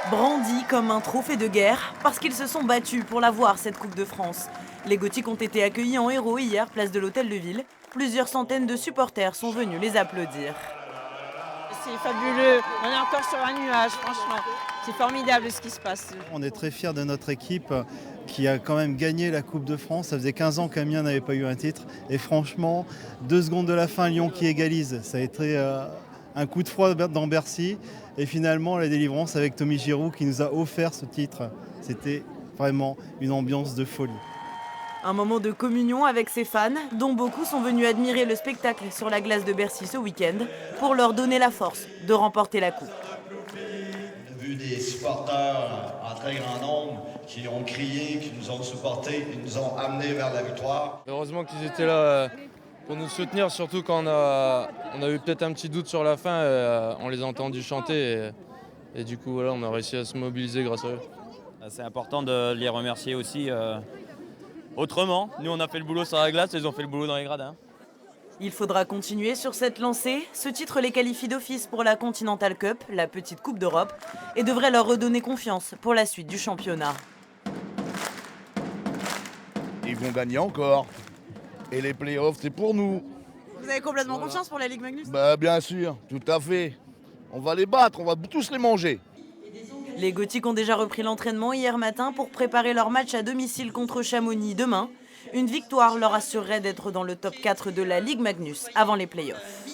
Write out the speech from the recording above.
Brandi comme un trophée de guerre parce qu'ils se sont battus pour l'avoir, cette Coupe de France. Les Gothiques ont été accueillis en héros hier, place de l'Hôtel de Ville. Plusieurs centaines de supporters sont venus les applaudir. C'est fabuleux, on est encore sur un nuage, franchement. C'est formidable ce qui se passe. On est très fiers de notre équipe qui a quand même gagné la Coupe de France. Ça faisait 15 ans qu'Amiens n'avait pas eu un titre. Et franchement, 2 secondes de la fin, Lyon qui égalise. Ça a été un coup de froid dans Bercy. Et finalement, la délivrance avec Tommy Giroud qui nous a offert ce titre. C'était vraiment une ambiance de folie. Un moment de communion avec ses fans, dont beaucoup sont venus admirer le spectacle sur la glace de Bercy ce week-end pour leur donner la force de remporter la coupe. On a vu des supporters en très grand nombre qui ont crié, qui nous ont supportés, qui nous ont amenés vers la victoire. Heureusement qu'ils étaient là pour nous soutenir, surtout quand on a eu peut-être un petit doute sur la fin, on les a entendus chanter et du coup voilà, on a réussi à se mobiliser grâce à eux. C'est important de les remercier aussi autrement. Nous on a fait le boulot sur la glace, ils ont fait le boulot dans les gradins. Il faudra continuer sur cette lancée. Ce titre les qualifie d'office pour la Continental Cup, la petite Coupe d'Europe, et devrait leur redonner confiance pour la suite du championnat. Ils vont gagner encore. Et les playoffs, c'est pour nous. Vous avez complètement confiance pour la Ligue Magnus ? Bien sûr, tout à fait. On va les battre, on va tous les manger. Les Gothiques ont déjà repris l'entraînement hier matin pour préparer leur match à domicile contre Chamonix demain. Une victoire leur assurerait d'être dans le top 4 de la Ligue Magnus avant les playoffs.